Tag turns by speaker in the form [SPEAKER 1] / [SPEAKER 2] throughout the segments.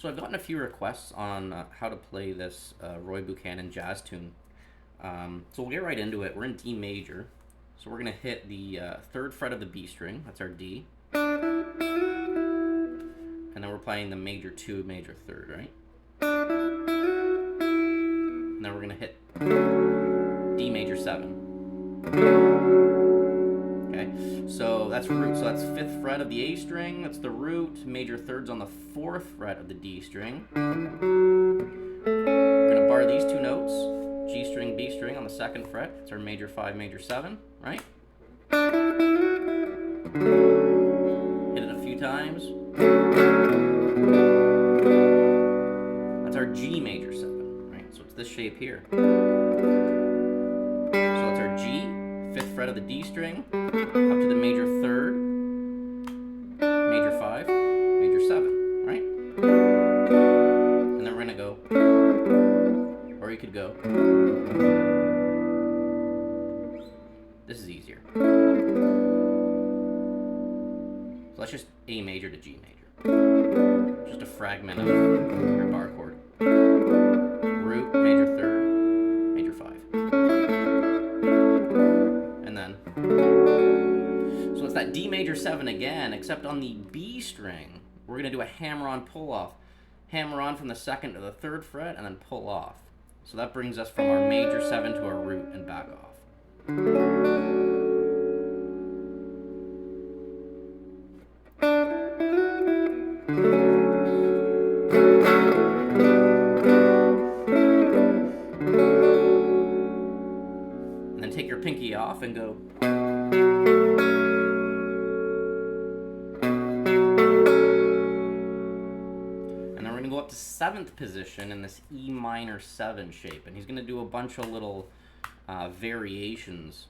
[SPEAKER 1] So I've gotten a few requests on how to play this Roy Buchanan jazz tune. So we'll get right into it. We're in D major. So we're going to hit the 3rd fret of the B string. That's our D. And then we're playing the major 2, major 3rd, right? And then we're going to hit D major 7. Okay, so that's root. So that's 5th fret of the A string. That's the root. Major 3rd's on the 4th fret of the D string. We're going to bar these 2 notes. G string, B string on the 2nd fret. It's our major 5, major 7, right? Hit it a few times. That's our G major 7, right? So it's this shape here. So that's our G, 5th fret of the D string, up to the major 3rd, major 5, major 7, right? And then we're going to go, or you could go, this is easier. So that's just A major to G major. Just a fragment of your bar chord. Root, major 3rd, major 5. And then, so it's that D major 7 again, except on the B string, we're going to do a hammer-on pull-off. Hammer on from the 2nd to the 3rd fret, and then pull off. So that brings us from our major 7 to our root and back off. And then take your pinky off and go. And then we're going to go up to 7th position in this E minor 7 shape. And he's going to do a bunch of little variations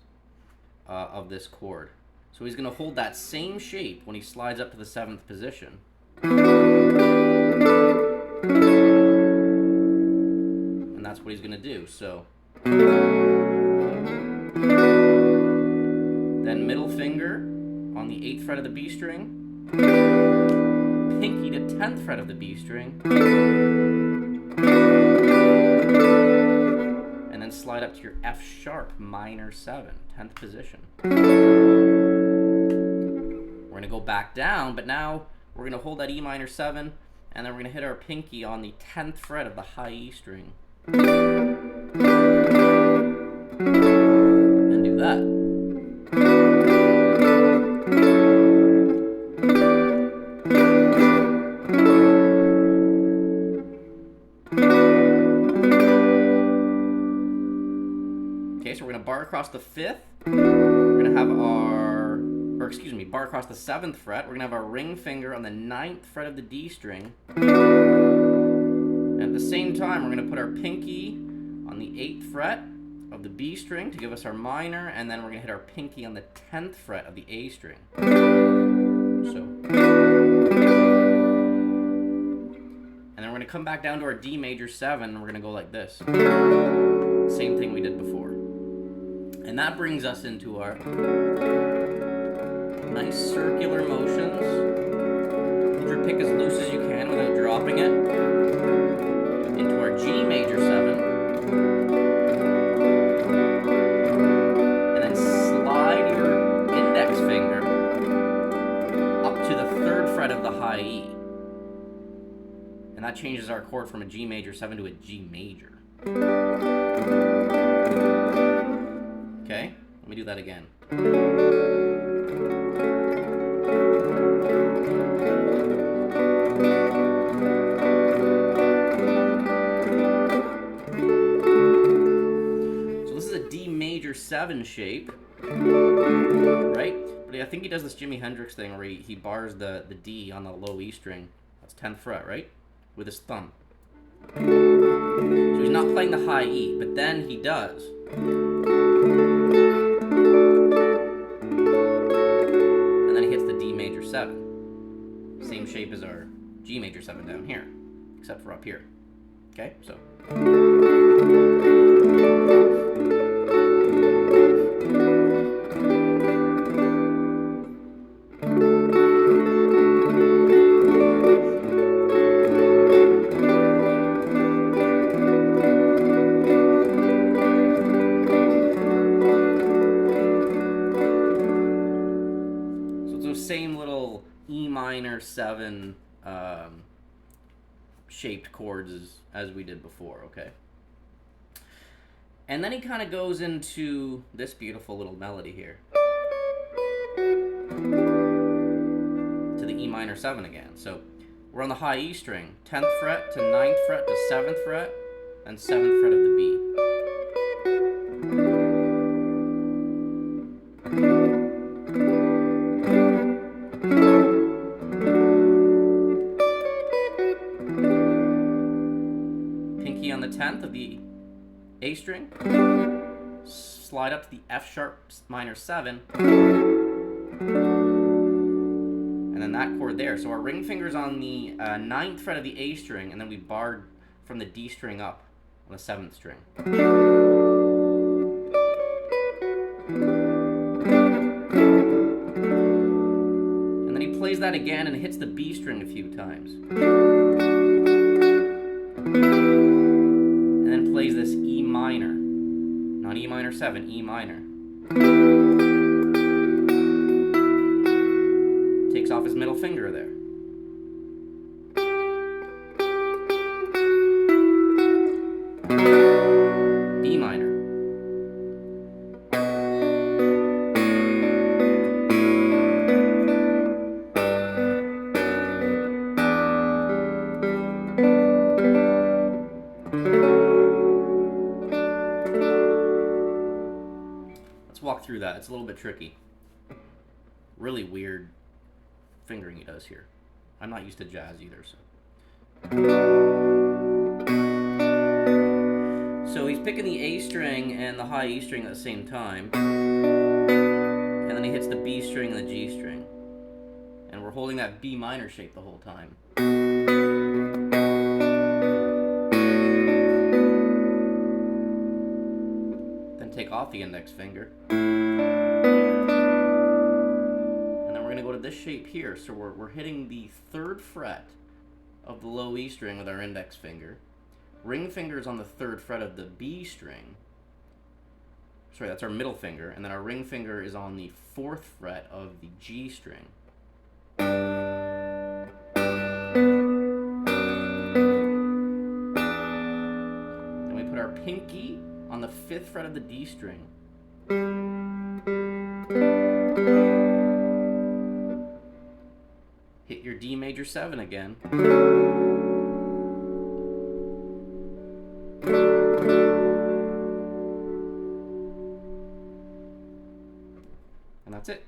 [SPEAKER 1] of this chord. So he's going to hold that same shape when he slides up to the 7th position. And that's what he's going to do. So then middle finger on the 8th fret of the B string, pinky to 10th fret of the B string, and then slide up to your F sharp minor 7, 10th position. We're going to go back down, but now we're going to hold that E minor 7, and then we're going to hit our pinky on the 10th fret of the high E string. And do that. Okay, so we're going to bar across the 5th. We're going to have bar across the 7th fret. We're going to have our ring finger on the 9th fret of the D string. And at the same time, we're going to put our pinky on the 8th fret of the B string to give us our minor, and then we're going to hit our pinky on the 10th fret of the A string. So. And then we're going to come back down to our D major 7, and we're going to go like this. Same thing we did before. And that brings us into our nice circular motions. Hold your pick as loose as you can without dropping it. Into our G major 7. And then slide your index finger up to the 3rd fret of the high E. And that changes our chord from a G major 7 to a G major. Okay, let me do that again. So this is a D major 7 shape, right? But I think he does this Jimi Hendrix thing where he bars the D on the low E string. That's 10th fret, right? With his thumb. So he's not playing the high E, but then he does. And then he hits the D major 7. Same shape as our G major 7 down here, except for up here. Okay, so. shaped chords as we did before, okay? And then he kind of goes into this beautiful little melody here. To the E minor 7 again. So we're on the high E string, 10th fret to 9th fret to 7th fret, and 7th fret of the B. Pinky on the 10th of the A string, slide up to the F sharp minor 7, and then that chord there. So our ring finger's on the 9th fret of the A string, and then we barred from the D string up on the 7th string. And then he plays that again and hits the B string a few times. And then plays this E minor. Not E minor 7, E minor. Takes off his middle finger there. B minor. Let's walk through that. It's a little bit tricky. Really weird fingering he does here. I'm not used to jazz either, so. So he's picking the A string and the high E string at the same time. And then he hits the B string and the G string. And we're holding that B minor shape the whole time. Then take off the index finger. Go to this shape here, so we're hitting the 3rd fret of the low E string with our index finger. Ring finger is on the 3rd fret of the B string. Sorry, that's our middle finger, and then our ring finger is on the 4th fret of the G string. Then we put our pinky on the 5th fret of the D string. Hit your D major 7 again. And that's it.